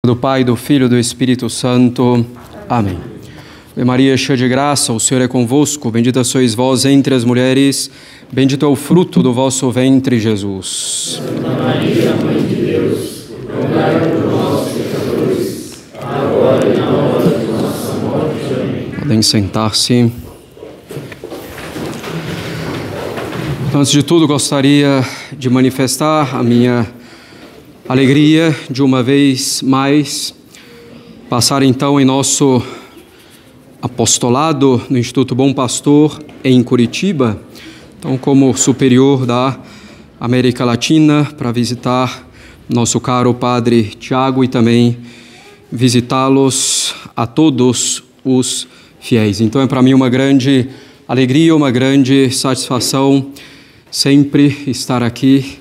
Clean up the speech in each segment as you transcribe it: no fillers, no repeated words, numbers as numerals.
Do Pai, do Filho e do Espírito Santo. Amém. Ave Maria, cheia de graça, o Senhor é convosco. Bendita sois vós entre as mulheres, bendito é o fruto do vosso ventre, Jesus. Santa Maria, Mãe de Deus, rogai por nós, pecadores, agora e na hora de nossa morte. Amém. Podem sentar-se. Antes de tudo, gostaria de manifestar a minha alegria de uma vez mais passar então em nosso apostolado no Instituto Bom Pastor em Curitiba, então como superior da América Latina, para visitar nosso caro Padre Tiago e também visitá-los a todos os fiéis. Então é para mim uma grande alegria, uma grande satisfação sempre estar aqui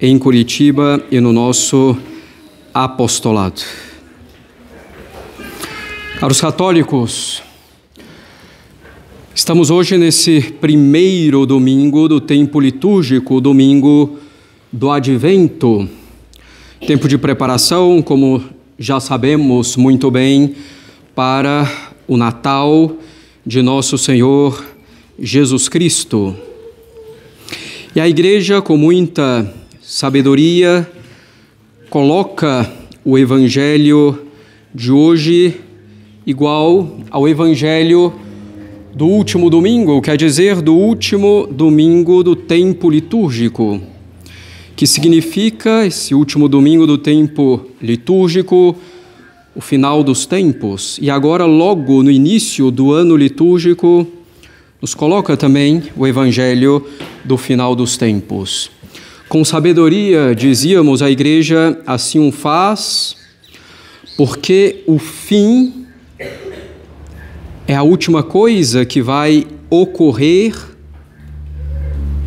em Curitiba e no nosso apostolado. Caros católicos, estamos hoje nesse primeiro domingo do tempo litúrgico, domingo do Advento, tempo de preparação, como já sabemos muito bem, para o Natal de nosso Senhor Jesus Cristo. E a Igreja, com muita sabedoria, coloca o Evangelho de hoje igual ao Evangelho do último domingo, quer dizer, do último domingo do tempo litúrgico, que significa esse último domingo do tempo litúrgico, o final dos tempos. E agora, logo no início do ano litúrgico, nos coloca também o Evangelho do final dos tempos. Com sabedoria, dizíamos, a Igreja assim o faz, porque o fim é a última coisa que vai ocorrer.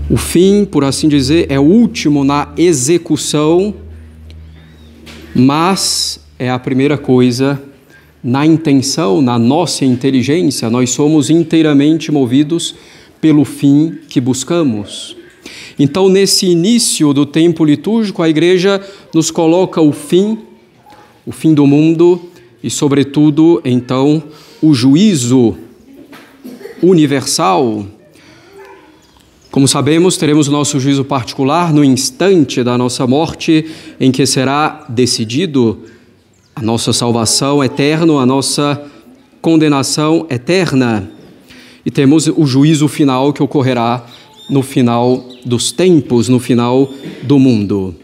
O fim, por assim dizer, é o último na execução, mas é a primeira coisa na intenção, na nossa inteligência. Nós somos inteiramente movidos pelo fim que buscamos. Então, nesse início do tempo litúrgico, a Igreja nos coloca o fim do mundo e, sobretudo, então, o juízo universal. Como sabemos, teremos o nosso juízo particular no instante da nossa morte, em que será decidido a nossa salvação eterna, a nossa condenação eterna. E temos o juízo final que ocorrerá no final dos tempos, no final do mundo.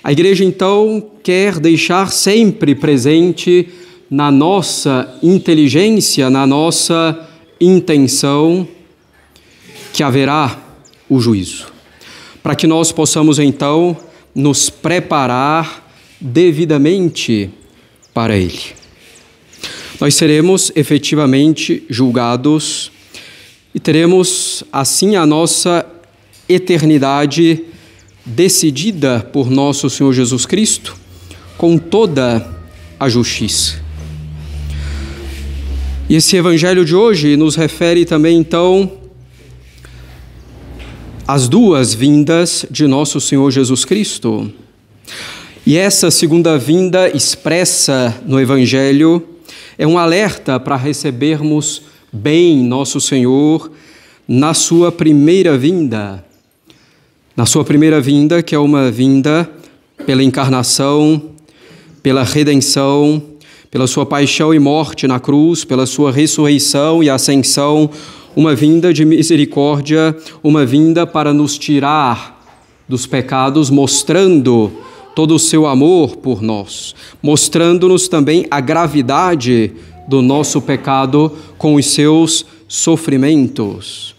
A Igreja, então, quer deixar sempre presente na nossa inteligência, na nossa intenção, que haverá o juízo, para que nós possamos, então, nos preparar devidamente para ele. Nós seremos efetivamente julgados e teremos, assim, a nossa eternidade decidida por nosso Senhor Jesus Cristo com toda a justiça. E esse Evangelho de hoje nos refere também, então, às duas vindas de nosso Senhor Jesus Cristo. E essa segunda vinda expressa no Evangelho é um alerta para recebermos bem nosso Senhor na sua primeira vinda. Na sua primeira vinda, que é uma vinda pela encarnação, pela redenção, pela sua paixão e morte na cruz, pela sua ressurreição e ascensão, uma vinda de misericórdia, uma vinda para nos tirar dos pecados, mostrando todo o seu amor por nós, mostrando-nos também a gravidade do nosso pecado com os seus sofrimentos.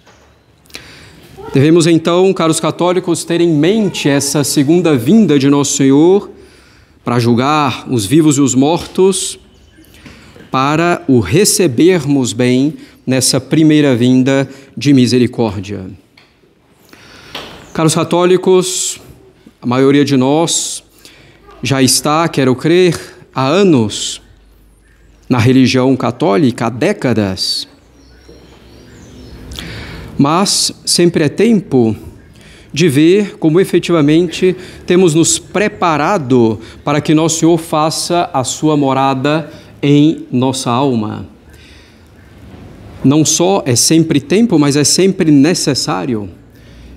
Devemos então, caros católicos, ter em mente essa segunda vinda de nosso Senhor para julgar os vivos e os mortos, para o recebermos bem nessa primeira vinda de misericórdia. Caros católicos, a maioria de nós já está, quero crer, há anos na religião católica, há décadas. Mas sempre é tempo de ver como efetivamente temos nos preparado para que nosso Senhor faça a sua morada em nossa alma. Não só é sempre tempo, mas é sempre necessário.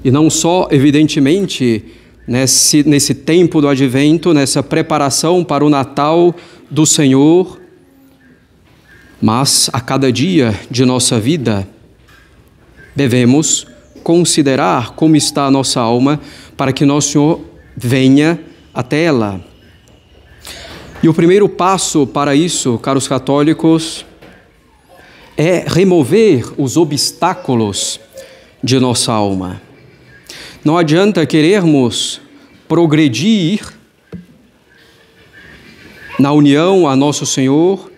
E não só, evidentemente, nesse tempo do Advento, nessa preparação para o Natal do Senhor, mas a cada dia de nossa vida devemos considerar como está a nossa alma para que nosso Senhor venha até ela. E o primeiro passo para isso, caros católicos, é remover os obstáculos de nossa alma. Não adianta querermos progredir na união a nosso Senhor,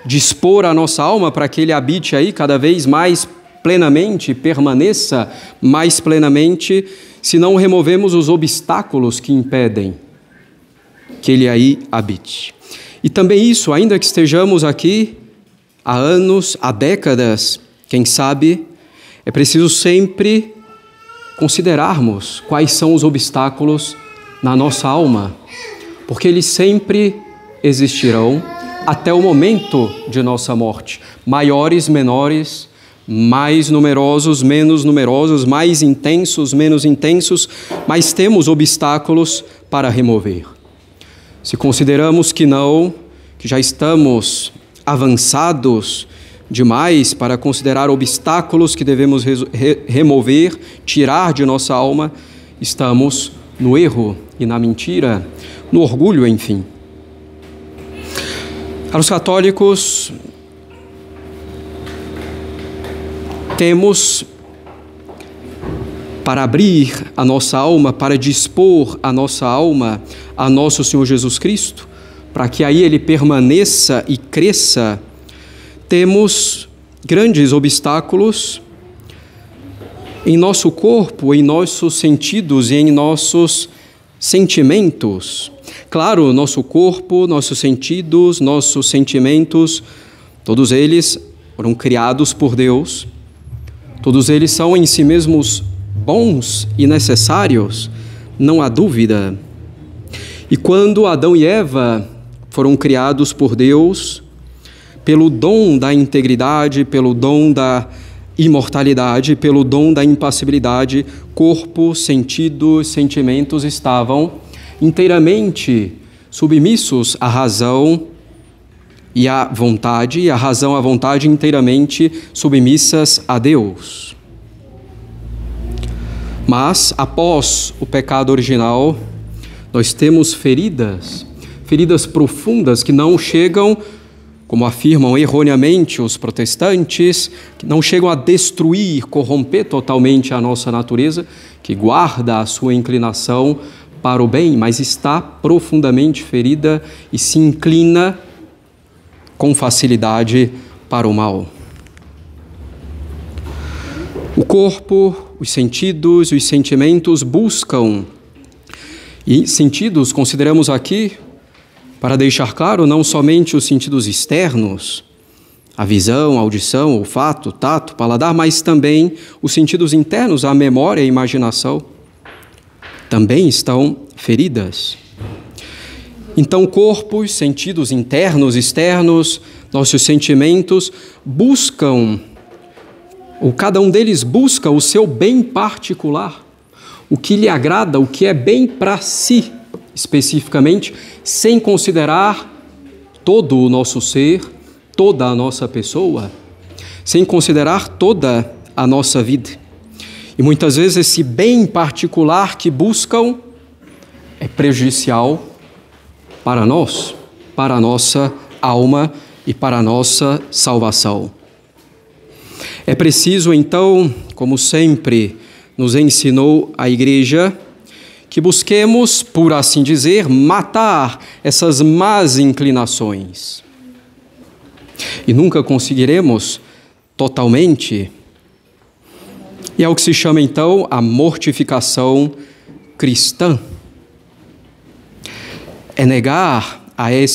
dispor a nossa alma para que Ele habite aí cada vez mais plenamente, permaneça mais plenamente, se não removemos os obstáculos que impedem que Ele aí habite. E também isso, ainda que estejamos aqui há anos, há décadas, quem sabe, é preciso sempre considerarmos quais são os obstáculos na nossa alma, porque eles sempre existirão até o momento de nossa morte, maiores, menores, mais numerosos, menos numerosos, mais intensos, menos intensos, mas temos obstáculos para remover. Se consideramos que não, que já estamos avançados demais para considerar obstáculos que devemos remover, tirar de nossa alma, estamos no erro e na mentira, no orgulho, enfim. Caros católicos, temos para abrir a nossa alma, para dispor a nossa alma a nosso Senhor Jesus Cristo, para que aí Ele permaneça e cresça, temos grandes obstáculos em nosso corpo, em nossos sentidos e em nossos sentimentos. Claro, nosso corpo, nossos sentidos, nossos sentimentos, todos eles foram criados por Deus, todos eles são em si mesmos bons e necessários, não há dúvida. E quando Adão e Eva foram criados por Deus, pelo dom da integridade, pelo dom da imortalidade, pelo dom da impassibilidade, corpo, sentidos, sentimentos estavam inteiramente submissos à razão e à vontade, e a razão e a vontade inteiramente submissas a Deus. Mas, após o pecado original, nós temos feridas profundas que não chegam, como afirmam erroneamente os protestantes, que não chegam a destruir, corromper totalmente a nossa natureza, que guarda a sua inclinação para o bem, mas está profundamente ferida e se inclina com facilidade para o mal. O corpo, os sentidos, os sentimentos buscam, e sentidos consideramos aqui, para deixar claro, não somente os sentidos externos, a visão, a audição, o olfato, tato, paladar, mas também os sentidos internos, a memória e a imaginação, também estão feridas. Então, corpos, sentidos internos, externos, nossos sentimentos buscam, ou cada um deles busca o seu bem particular, o que lhe agrada, o que é bem para si, especificamente, sem considerar todo o nosso ser, toda a nossa pessoa, sem considerar toda a nossa vida. E muitas vezes esse bem particular que buscam é prejudicial para nós, para a nossa alma e para a nossa salvação. É preciso, então, como sempre nos ensinou a Igreja, que busquemos, por assim dizer, matar essas más inclinações. E nunca conseguiremos totalmente. E é o que se chama, então, a mortificação cristã. É negar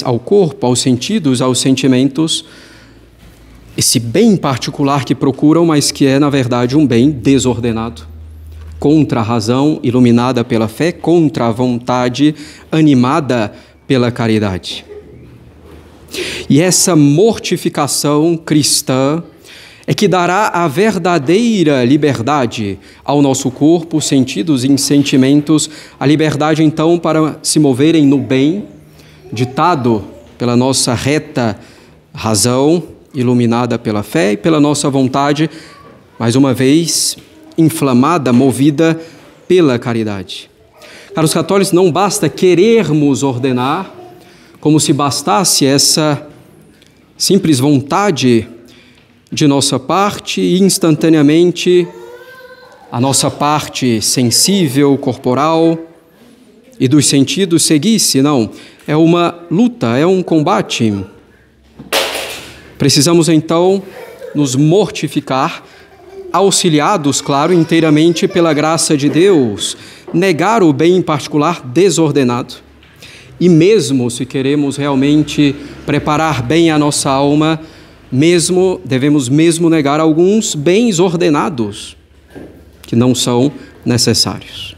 ao corpo, aos sentidos, aos sentimentos, esse bem particular que procuram, mas que é, na verdade, um bem desordenado, contra a razão, iluminada pela fé, contra a vontade, animada pela caridade. E essa mortificação cristã é que dará a verdadeira liberdade ao nosso corpo, sentidos e sentimentos, a liberdade então para se moverem no bem, ditado pela nossa reta razão, iluminada pela fé e pela nossa vontade, mais uma vez, inflamada, movida pela caridade. Caros católicos, não basta querermos ordenar, como se bastasse essa simples vontade de nossa parte e instantaneamente a nossa parte sensível, corporal e dos sentidos seguisse. Não, é uma luta, é um combate. Precisamos então nos mortificar, auxiliados, claro, inteiramente pela graça de Deus, negar o bem em particular desordenado. E mesmo se queremos realmente preparar bem a nossa alma, devemos negar alguns bens ordenados que não são necessários.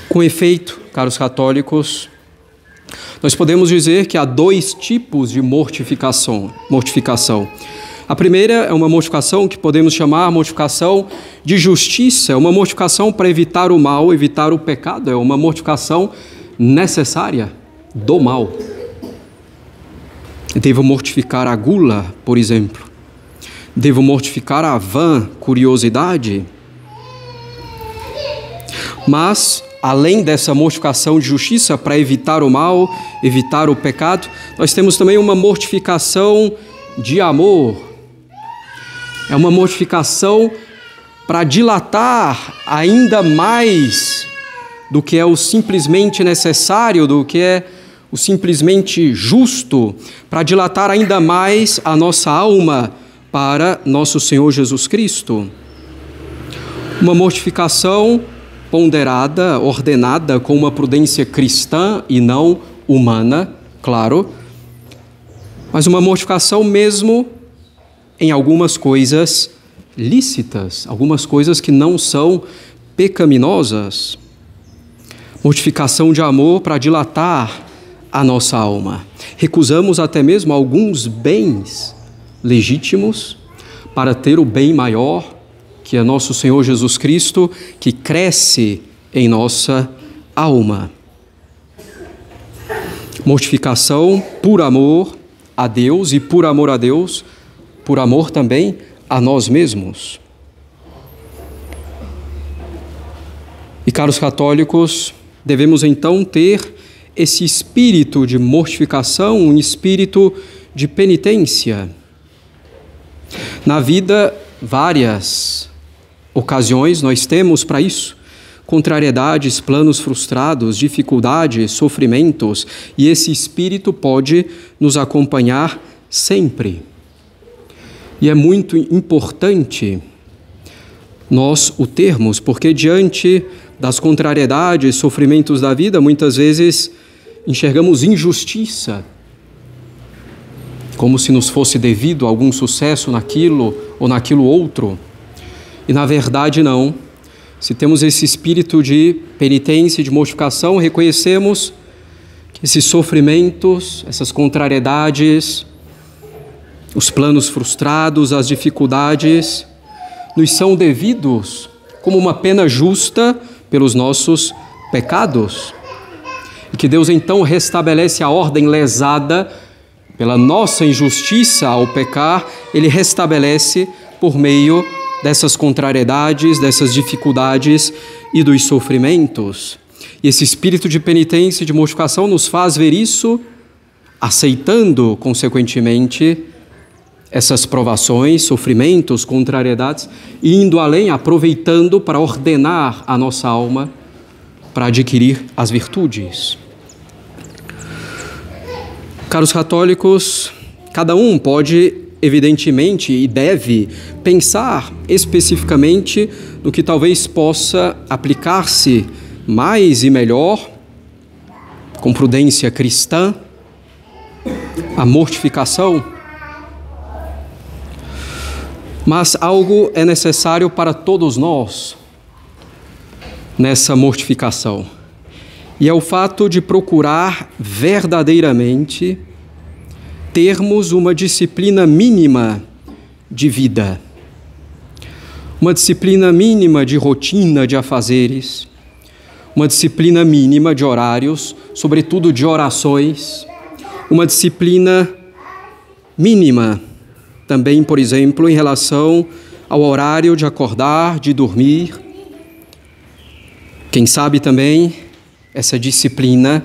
Com efeito, caros católicos, nós podemos dizer que há dois tipos de mortificação. A primeira é uma mortificação que podemos chamar mortificação de justiça, é uma mortificação para evitar o mal, evitar o pecado, é uma mortificação necessária do mal. Devo mortificar a gula, por exemplo. Devo mortificar a vã curiosidade. Mas, além dessa mortificação de justiça para evitar o mal, evitar o pecado, nós temos também uma mortificação de amor. É uma mortificação para dilatar ainda mais do que é o simplesmente necessário, do que é o simplesmente justo, para dilatar ainda mais a nossa alma para nosso Senhor Jesus Cristo. Uma mortificação ponderada, ordenada com uma prudência cristã e não humana, claro, mas uma mortificação mesmo em algumas coisas lícitas, algumas coisas que não são pecaminosas. Mortificação de amor para dilatar a nossa alma. Recusamos até mesmo alguns bens legítimos para ter o bem maior, que é nosso Senhor Jesus Cristo, que cresce em nossa alma. Mortificação por amor a Deus e por amor a Deus, por amor também a nós mesmos. E, caros católicos, devemos então ter esse espírito de mortificação, um espírito de penitência. Na vida, várias ocasiões nós temos para isso, contrariedades, planos frustrados, dificuldades, sofrimentos, e esse espírito pode nos acompanhar sempre. E é muito importante nós o termos, porque diante das contrariedades, sofrimentos da vida, muitas vezes enxergamos injustiça, como se nos fosse devido algum sucesso naquilo ou naquilo outro. E na verdade não. Se temos esse espírito de penitência, de mortificação, reconhecemos que esses sofrimentos, essas contrariedades, os planos frustrados, as dificuldades, nos são devidos como uma pena justa pelos nossos pecados. E que Deus então restabelece a ordem lesada pela nossa injustiça ao pecar, Ele restabelece por meio dessas contrariedades, dessas dificuldades e dos sofrimentos. E esse espírito de penitência e de mortificação nos faz ver isso, aceitando, consequentemente, essas provações, sofrimentos, contrariedades, e indo além, aproveitando para ordenar a nossa alma para adquirir as virtudes. Caros católicos, cada um pode, evidentemente, e deve pensar especificamente no que talvez possa aplicar-se mais e melhor, com prudência cristã, a mortificação. Mas algo é necessário para todos nós, nessa mortificação. E é o fato de procurar verdadeiramente termos uma disciplina mínima de vida, uma disciplina mínima de rotina de afazeres, uma disciplina mínima de horários, sobretudo de orações, uma disciplina mínima também, por exemplo, em relação ao horário de acordar, de dormir. Quem sabe também essa disciplina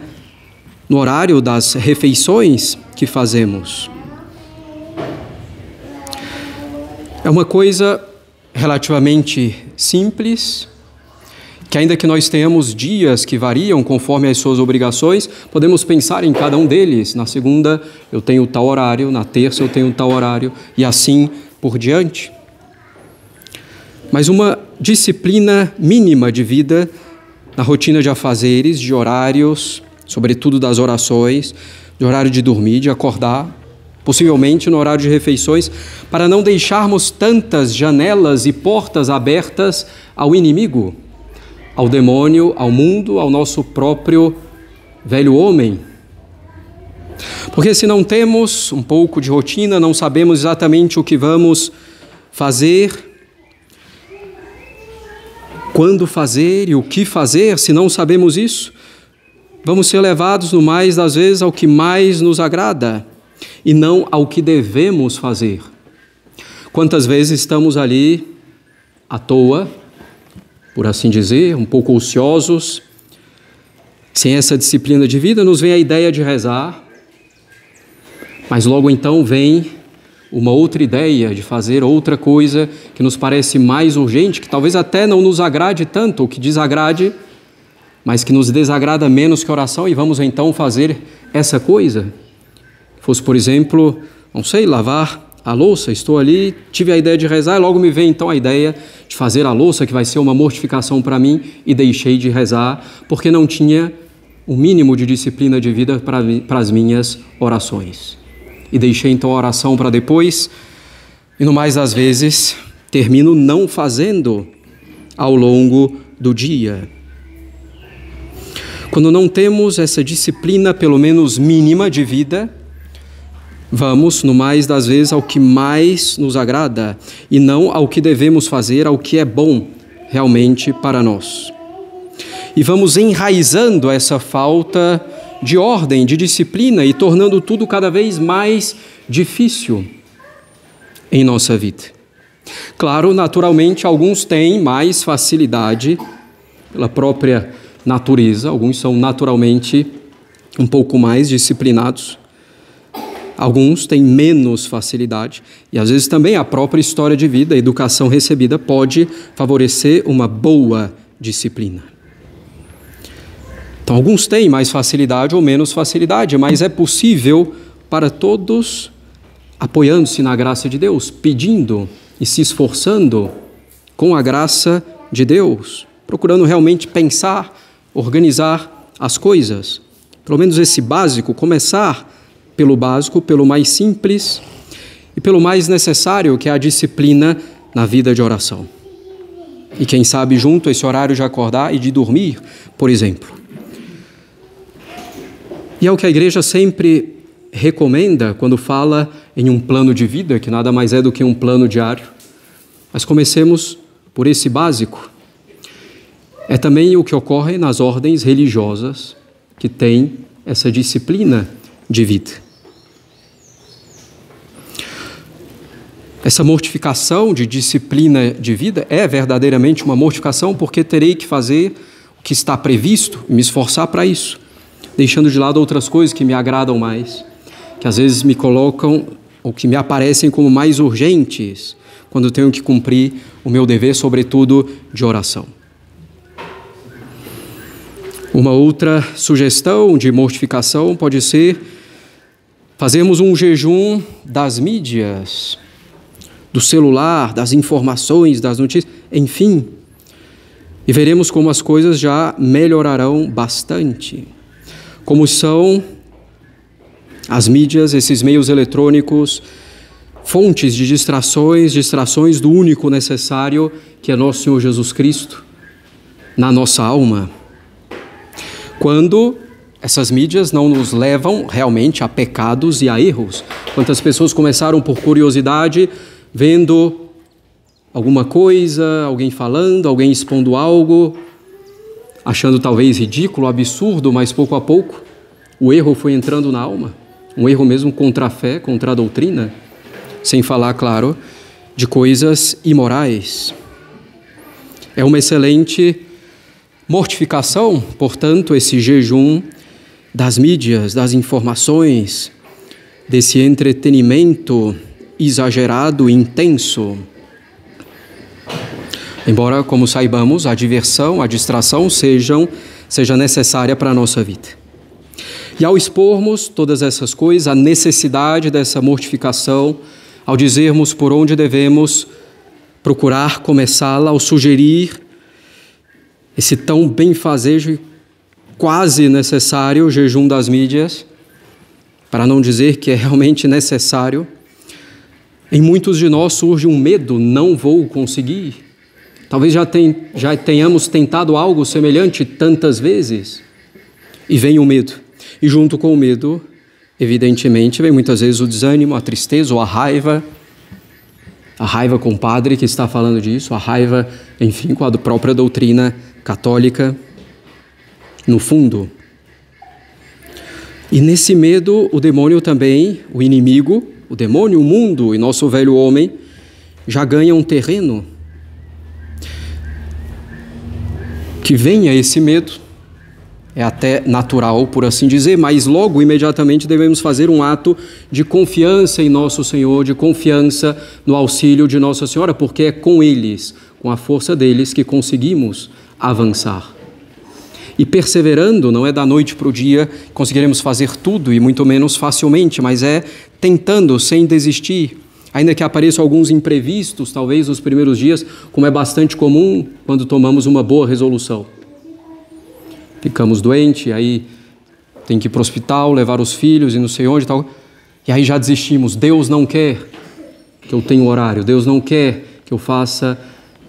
no horário das refeições que fazemos. É uma coisa relativamente simples, que ainda que nós tenhamos dias que variam conforme as suas obrigações, podemos pensar em cada um deles. Na segunda eu tenho tal horário, na terça eu tenho tal horário e assim por diante. Mas uma disciplina mínima de vida na rotina de afazeres, de horários, sobretudo das orações, de horário de dormir, de acordar, possivelmente no horário de refeições, para não deixarmos tantas janelas e portas abertas ao inimigo, ao demônio, ao mundo, ao nosso próprio velho homem. Porque se não temos um pouco de rotina, não sabemos exatamente o que vamos fazer, quando fazer e o que fazer, se não sabemos isso, vamos ser levados no mais das vezes ao que mais nos agrada e não ao que devemos fazer. Quantas vezes estamos ali à toa, por assim dizer, um pouco ociosos, sem essa disciplina de vida, nos vem a ideia de rezar, mas logo então vem uma outra ideia de fazer outra coisa que nos parece mais urgente, que talvez até não nos agrade tanto, ou que desagrade, mas que nos desagrada menos que a oração, e vamos então fazer essa coisa. Fosse, por exemplo, não sei, lavar a louça, estou ali, tive a ideia de rezar, e logo me vem então a ideia de fazer a louça, que vai ser uma mortificação para mim, e deixei de rezar, porque não tinha o mínimo de disciplina de vida para as minhas orações. E deixei então a oração para depois, e no mais das vezes termino não fazendo ao longo do dia. Quando não temos essa disciplina, pelo menos mínima, de vida, vamos, no mais das vezes, ao que mais nos agrada, e não ao que devemos fazer, ao que é bom realmente para nós. E vamos enraizando essa falta de ordem, de disciplina e tornando tudo cada vez mais difícil em nossa vida. Claro, naturalmente, alguns têm mais facilidade pela própria natureza, alguns são naturalmente um pouco mais disciplinados, alguns têm menos facilidade e às vezes também a própria história de vida, a educação recebida pode favorecer uma boa disciplina. Então, alguns têm mais facilidade ou menos facilidade, mas é possível para todos, apoiando-se na graça de Deus, pedindo e se esforçando com a graça de Deus, procurando realmente pensar, organizar as coisas. Pelo menos esse básico, começar pelo básico, pelo mais simples e pelo mais necessário, que é a disciplina na vida de oração. E quem sabe junto esse horário de acordar e de dormir, por exemplo. E é o que a igreja sempre recomenda quando fala em um plano de vida, que nada mais é do que um plano diário. Mas comecemos por esse básico. É também o que ocorre nas ordens religiosas, que têm essa disciplina de vida. Essa mortificação de disciplina de vida é verdadeiramente uma mortificação, porque terei que fazer o que está previsto e me esforçar para isso, deixando de lado outras coisas que me agradam mais, que às vezes me colocam ou que me aparecem como mais urgentes quando eu tenho que cumprir o meu dever, sobretudo de oração. Uma outra sugestão de mortificação pode ser fazermos um jejum das mídias, do celular, das informações, das notícias, enfim, e veremos como as coisas já melhorarão bastante. Como são as mídias, esses meios eletrônicos, fontes de distrações do único necessário, que é nosso Senhor Jesus Cristo. na nossa alma, quando essas mídias não nos levam realmente a pecados e a erros. Quantas pessoas começaram por curiosidade, vendo alguma coisa, alguém falando, alguém expondo algo, achando talvez ridículo, absurdo, mas pouco a pouco o erro foi entrando na alma, um erro mesmo contra a fé, contra a doutrina, sem falar, claro, de coisas imorais. É uma excelente mortificação, portanto, esse jejum das mídias, das informações, desse entretenimento exagerado e intenso. Embora, como saibamos, a diversão, a distração seja necessária para a nossa vida. E ao expormos todas essas coisas, a necessidade dessa mortificação, ao dizermos por onde devemos procurar começá-la, ao sugerir esse tão benfazejo e quase necessário jejum das mídias, para não dizer que é realmente necessário, em muitos de nós surge um medo, não vou conseguir. Talvez já tenhamos tentado algo semelhante tantas vezes, e vem o medo. E junto com o medo, evidentemente, vem muitas vezes o desânimo, a tristeza ou a raiva com o padre que está falando disso, a raiva, enfim, com a própria doutrina católica, no fundo. E nesse medo, o demônio também, o inimigo, o demônio, o mundo e nosso velho homem, já ganham um terreno. Que venha esse medo, é até natural, por assim dizer, mas logo, imediatamente, devemos fazer um ato de confiança em nosso Senhor, de confiança no auxílio de Nossa Senhora, porque é com eles, com a força deles, que conseguimos avançar. E perseverando, não é da noite para o dia, conseguiremos fazer tudo, e muito menos facilmente, mas é tentando, sem desistir, ainda que apareçam alguns imprevistos, talvez nos primeiros dias, como é bastante comum quando tomamos uma boa resolução. Ficamos doentes, aí tem que ir para o hospital, levar os filhos e não sei onde e tal. E aí já desistimos. Deus não quer que eu tenha horário, Deus não quer que eu faça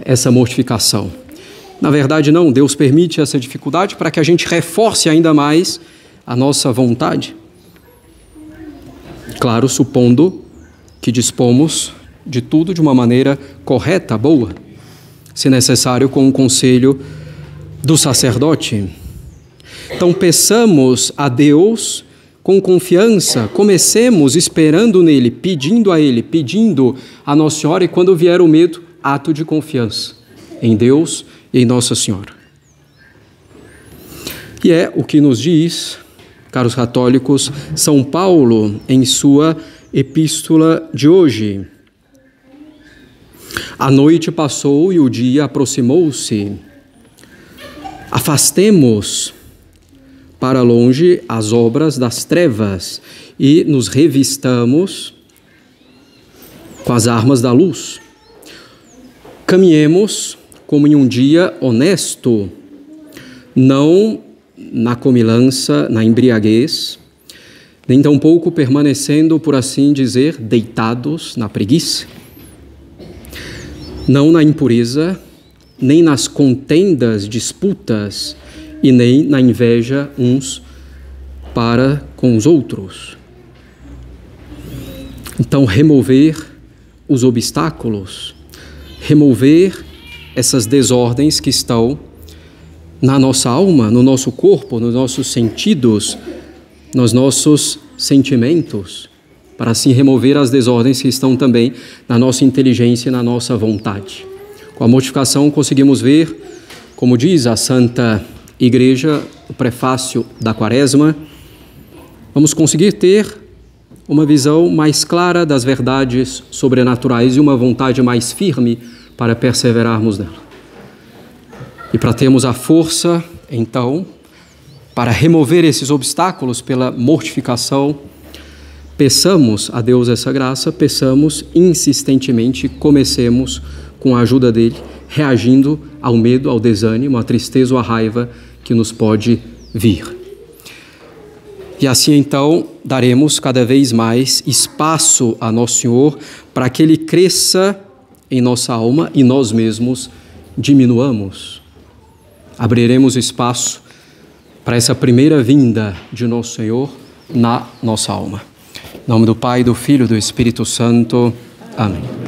essa mortificação. Na verdade, não, Deus permite essa dificuldade para que a gente reforce ainda mais a nossa vontade. Claro, supondo que dispomos de tudo de uma maneira correta, boa, se necessário com o conselho do sacerdote. Então, peçamos a Deus com confiança, comecemos esperando nele, pedindo a ele, pedindo a Nossa Senhora, e quando vier o medo, ato de confiança em Deus e em Nossa Senhora. E é o que nos diz, caros católicos, São Paulo em sua epístola de hoje. A noite passou e o dia aproximou-se. Afastemos para longe as obras das trevas e nos revistamos com as armas da luz. Caminhemos como em um dia honesto, não na comilança, na embriaguez, nem tampouco permanecendo, por assim dizer, deitados na preguiça, não na impureza, nem nas contendas, disputas, e nem na inveja uns para com os outros. Então, remover os obstáculos, remover essas desordens que estão na nossa alma, no nosso corpo, nos nossos sentidos, nos nossos sentimentos, para assim remover as desordens que estão também na nossa inteligência e na nossa vontade. Com a mortificação conseguimos ver, como diz a Santa Igreja, o prefácio da Quaresma, vamos conseguir ter uma visão mais clara das verdades sobrenaturais e uma vontade mais firme para perseverarmos nela. E para termos a força, então, para remover esses obstáculos pela mortificação, peçamos a Deus essa graça, peçamos insistentemente, comecemos com a ajuda dele, reagindo ao medo, ao desânimo, à tristeza ou à raiva que nos pode vir. E assim, então, daremos cada vez mais espaço a Nosso Senhor para que Ele cresça em nossa alma e nós mesmos diminuamos. abriremos espaço para essa primeira vinda de Nosso Senhor na nossa alma. Em nome do Pai, do Filho e do Espírito Santo. Amém.